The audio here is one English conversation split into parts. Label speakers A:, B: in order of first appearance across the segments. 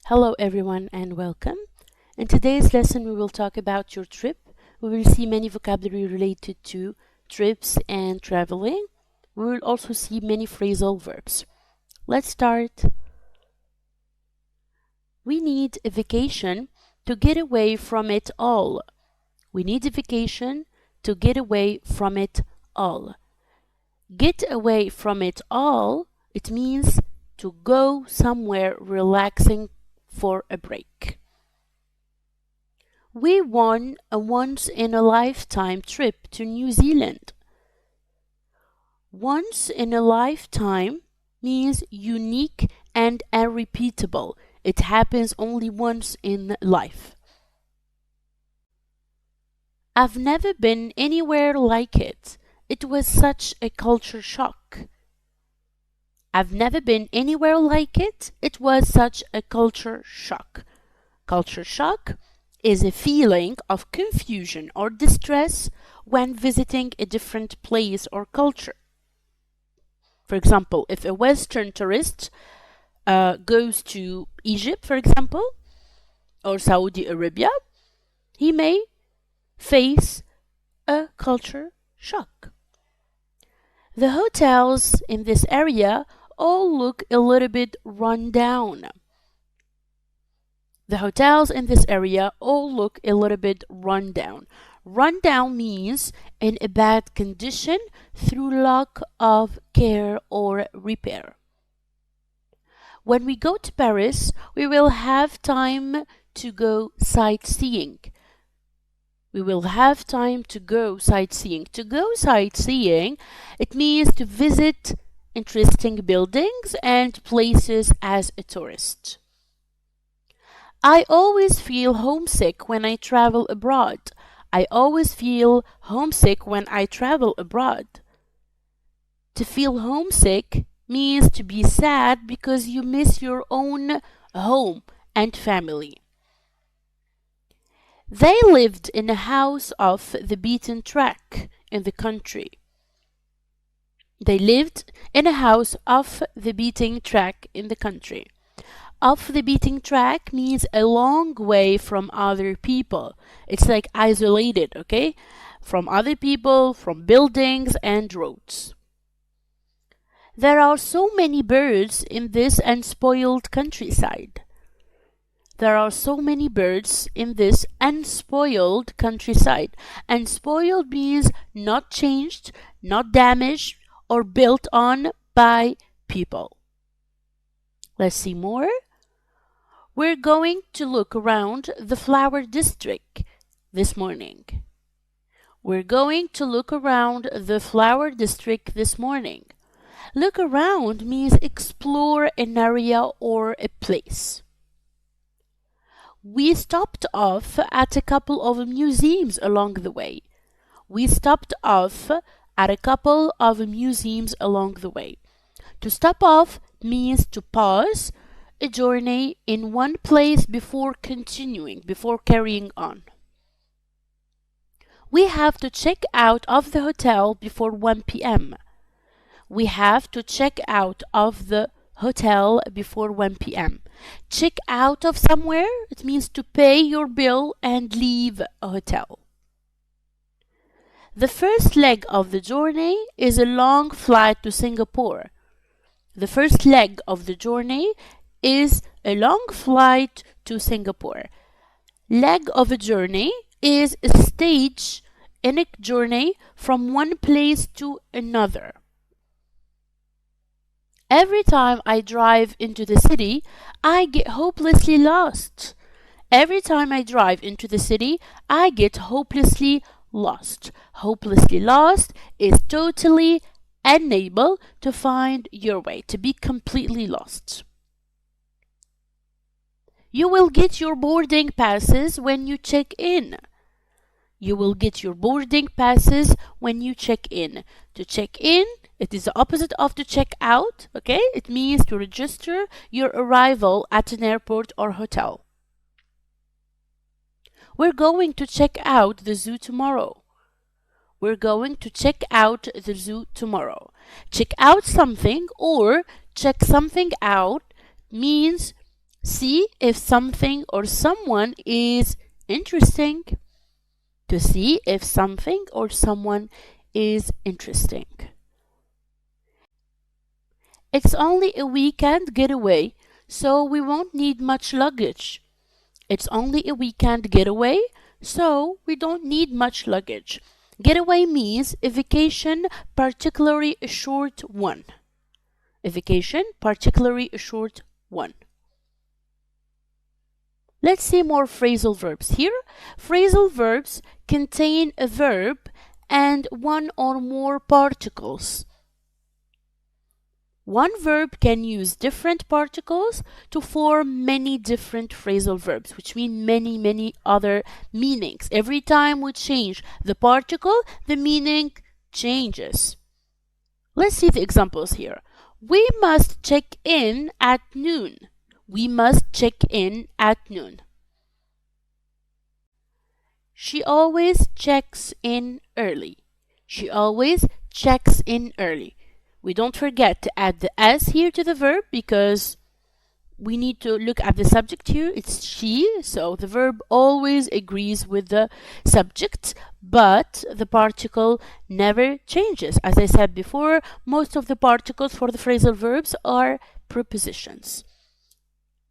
A: Hello, everyone, and welcome. In today's lesson, we will talk about your trip. We will see many vocabulary related to trips and traveling. We will also see many phrasal verbs. Let's start. We need a vacation to get away from it all. We need a vacation to get away from it all. Get away from it all, it means to go somewhere relaxing for a break. We won a once-in-a-lifetime trip to New Zealand. Once in a lifetime means unique and unrepeatable. It happens only once in life. I've never been anywhere like it. It was such a culture shock. I've never been anywhere like it. It was such a culture shock. Culture shock is a feeling of confusion or distress when visiting a different place or culture. For example, if a Western tourist goes to Egypt, for example, or Saudi Arabia, he may face a culture shock. The hotels in this area all look a little bit run down. The hotels in this area all look a little bit run down. Run down means in a bad condition through lack of care or repair. When we go to Paris, we will have time to go sightseeing. We will have time to go sightseeing. To go sightseeing, it means to visit interesting buildings and places as a tourist. I always feel homesick when I travel abroad. I always feel homesick when I travel abroad. To feel homesick means to be sad because you miss your own home and family. They lived in a house off the beaten track in the country. They lived in a house off the beaten track in the country. Off the beaten track means a long way from other people. It's like isolated, okay? From other people, from buildings and roads. There are so many birds in this unspoiled countryside. There are so many birds in this unspoiled countryside. Unspoiled means not changed, not damaged, or built on by people. Let's see more. We're going to look around the flower district this morning. We're going to look around the flower district this morning. Look around means explore an area or a place. We stopped off at a couple of museums along the way. We stopped off at a couple of museums along the way. To stop off means to pause a journey in one place before continuing, before carrying on. We have to check out of the hotel before 1 p.m. We have to check out of the hotel before 1 p.m. Check out of somewhere, it means to pay your bill and leave a hotel. The first leg of the journey is a long flight to Singapore. The first leg of the journey is a long flight to Singapore. Leg of a journey is a stage in a journey from one place to another. Every time I drive into the city, I get hopelessly lost. Every time I drive into the city, I get hopelessly lost. Hopelessly lost is totally unable to find your way, to be completely lost. You will get your boarding passes when you check in. You will get your boarding passes when you check in. To check in, it is the opposite of to check out, okay? It means to register your arrival at an airport or hotel. We're going to check out the zoo tomorrow. We're going to check out the zoo tomorrow. Check out something or check something out means see if something or someone is interesting. To see if something or someone is interesting. It's only a weekend getaway, so we won't need much luggage. It's only a weekend getaway, so we don't need much luggage. Getaway means a vacation, particularly a short one. A vacation, particularly a short one. Let's see more phrasal verbs here. Phrasal verbs contain a verb and one or more particles. One verb can use different particles to form many different phrasal verbs, which mean many other meanings. Every time we change the particle, the meaning changes. Let's see the examples here. We must check in at noon. We must check in at noon. She always checks in early. She always checks in early. We don't forget to add the s here to the verb because we need to look at the subject here. It's she, so the verb always agrees with the subject, but the particle never changes. As I said before, most of the particles for the phrasal verbs are prepositions.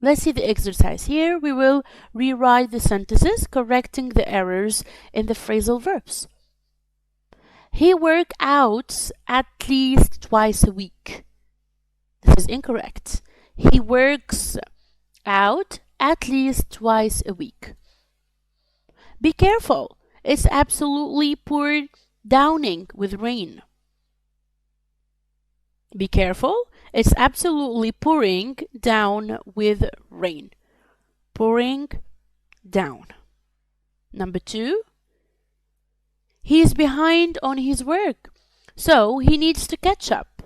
A: Let's see the exercise here. We will rewrite the sentences, correcting the errors in the phrasal verbs. He works out at least twice a week. This is incorrect. He works out at least twice a week. Be careful. It's absolutely pouring downing with rain. Be careful. It's absolutely pouring down with rain. Pouring down. Number 2. He's behind on his work, so he needs to catch up.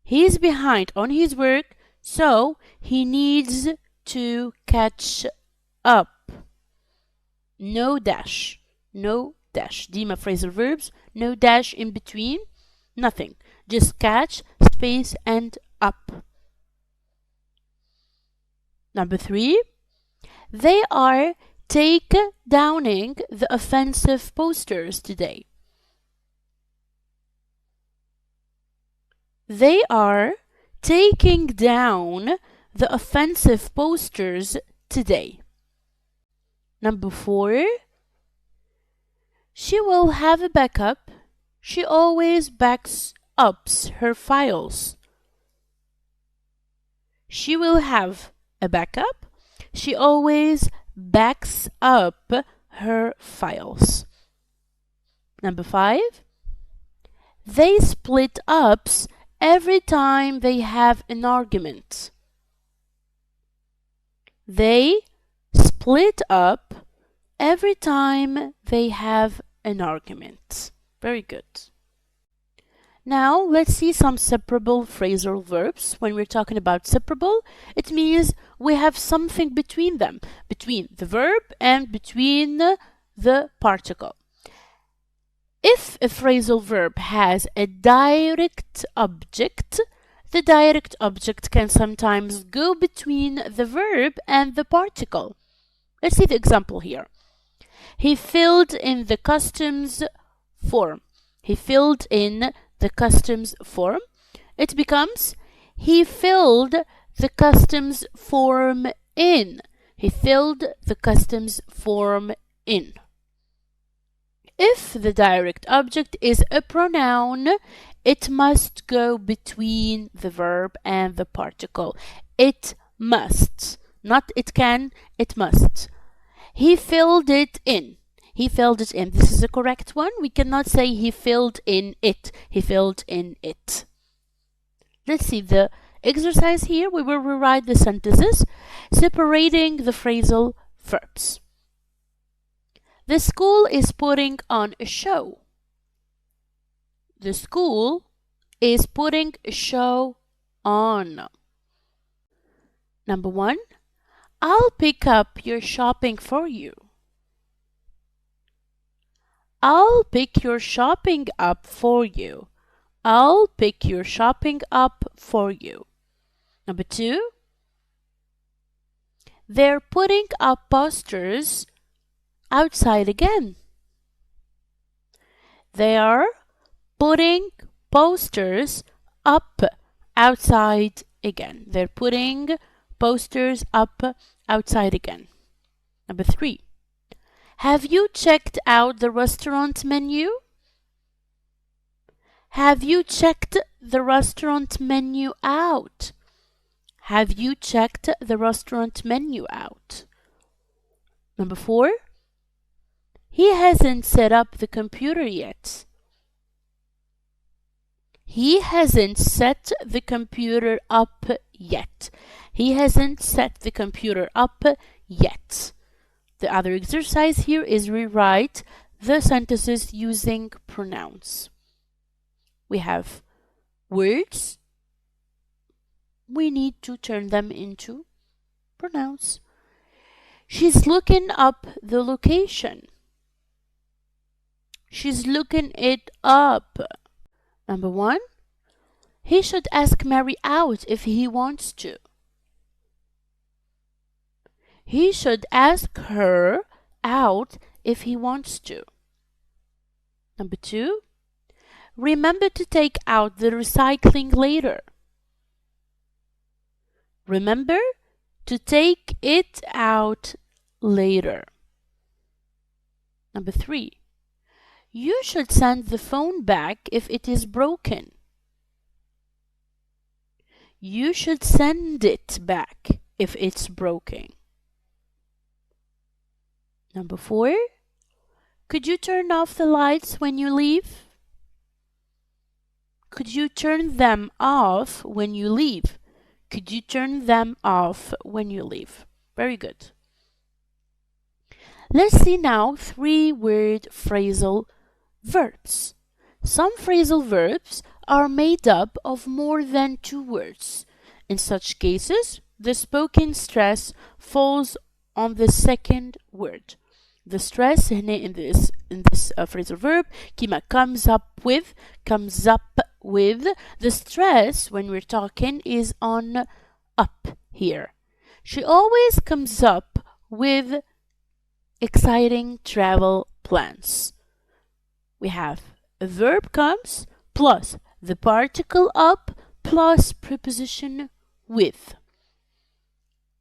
A: He's behind on his work, so he needs to catch up. No dash. No dash. Dima phrasal verbs. No dash in between. Nothing. Just catch, space, and up. Number 3. They are take downing the offensive posters today. They are taking down the offensive posters today. Number 4. She will have a backup. She always backs up her files. She will have a backup. She always backs up her files. Number 5. They split up every time they have an argument. They split up every time they have an argument. Very good. Now let's see some separable phrasal verbs. When we're talking about separable, it means we have something between them, between the verb and between the particle. If a phrasal verb has a direct object, the direct object can sometimes go between the verb and the particle. Let's see the example here. He filled in the customs form. He filled in the customs form. It becomes he filled the customs form in. He filled the customs form in. If the direct object is a pronoun, it must go between the verb and the particle. It must. Not it can, it must. He filled it in. He filled it in. This is the correct one. We cannot say he filled in it. He filled in it. Let's see the exercise here. We will rewrite the sentences, separating the phrasal verbs. The school is putting on a show. The school is putting a show on. Number 1. I'll pick up your shopping for you. I'll pick your shopping up for you. I'll pick your shopping up for you. Number 2, they're putting up posters outside again. They are putting posters up outside again. They're putting posters up outside again. Number 3, have you checked out the restaurant menu? Have you checked the restaurant menu out? Have you checked the restaurant menu out? Number 4, he hasn't set up the computer yet. He hasn't set the computer up yet. He hasn't set the computer up yet. The other exercise here is rewrite the sentences using pronouns. We have words. We need to turn them into pronouns. She's looking up the location. She's looking it up. Number 1, he should ask Mary out if he wants to. He should ask her out if he wants to. Number 2, remember to take out the recycling later. Remember to take it out later. Number 3, you should send the phone back if it is broken. You should send it back if it's broken. Number 4, could you turn off the lights when you leave? Could you turn them off when you leave? Could you turn them off when you leave? Very good. Let's see now 3-word phrasal verbs. Some phrasal verbs are made up of more than 2 words. In such cases, the spoken stress falls on the second word. The stress هنا in this phrasal verb كيما comes up with. The stress when we're talking is on up here. She always comes up with exciting travel plans. We have a verb comes plus the particle up plus preposition with.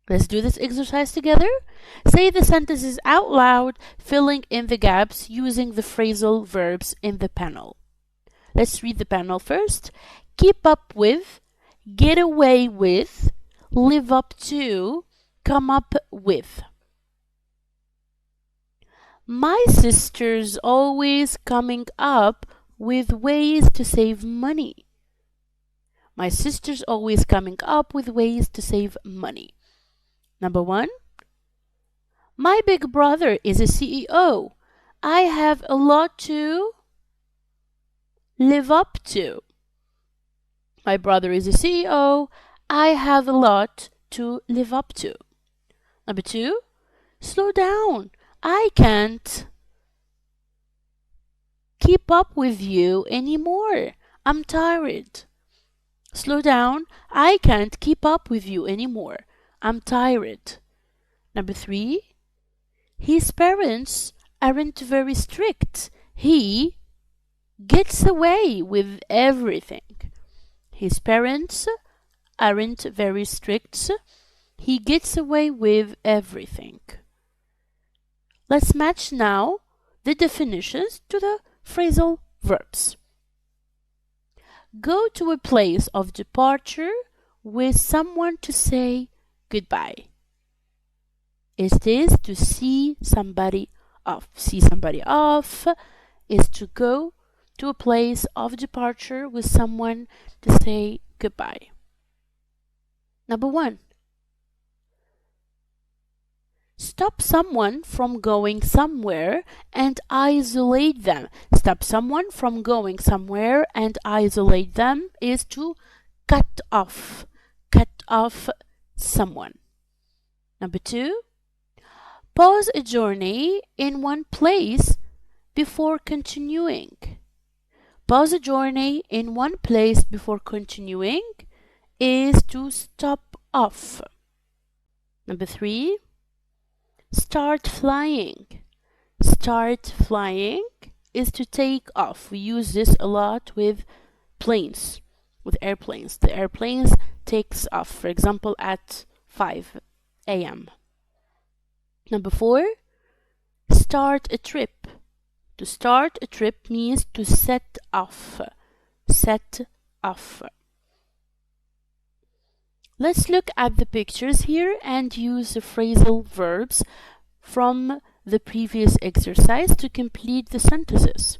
A: Let's do this exercise together. Say the sentences out loud, filling in the gaps using the phrasal verbs in the panel. Let's read the panel first. Keep up with, get away with, live up to, come up with. My sister's always coming up with ways to save money. My sister's always coming up with ways to save money. Number 1, my big brother is a CEO. I have a lot to live up to. My brother is a CEO. I have a lot to live up to. Number 2, slow down. I can't keep up with you anymore. I'm tired. Slow down. I can't keep up with you anymore. I'm tired. Number 3, his parents aren't very strict. He gets away with everything. His parents aren't very strict. He gets away with everything. Let's match now the definitions to the phrasal verbs. Go to a place of departure with someone to say goodbye. It is to see somebody off. See somebody off is to go to a place of departure with someone to say goodbye. Number 1, stop someone from going somewhere and isolate them. Stop someone from going somewhere and isolate them is to cut off. Cut off someone. Number 2, pause a journey in one place before continuing. pause a journey in one place before continuing is to stop off. Number 3, start flying. Start flying is to take off. We use this a lot with planes, with airplanes. The airplanes takes off, for example, at 5 a.m. Number 4, start a trip. To start a trip means to set off. Set off. Let's look at the pictures here and use the phrasal verbs from the previous exercise to complete the sentences.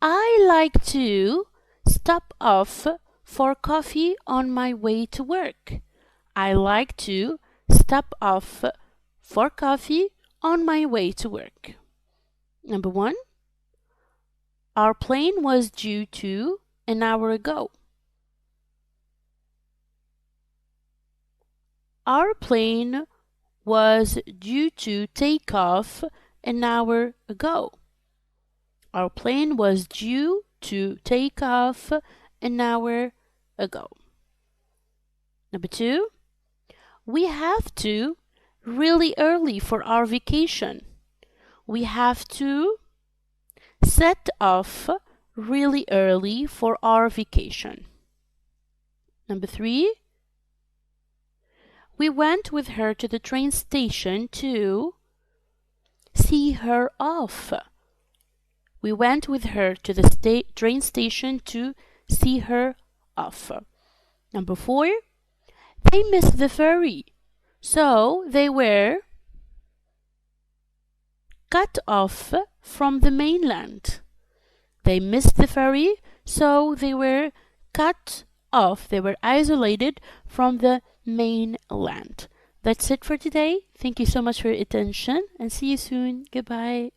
A: I like to stop off for coffee on my way to work. I like to stop off for coffee on my way to work. Number 1, our plane was due to an hour ago. Our plane was due to take off an hour ago. Our plane was due to take off an hour ago. Number 2, we have to really early for our vacation. We have to set off really early for our vacation. Number 3, we went with her to the train station to see her off. We went with her to the train station to see her off. Number 4, they missed the ferry, so they were cut off from the mainland. They missed the ferry, so they were cut off. They were isolated from the mainland. That's it for today. Thank you so much for your attention and see you soon. Goodbye.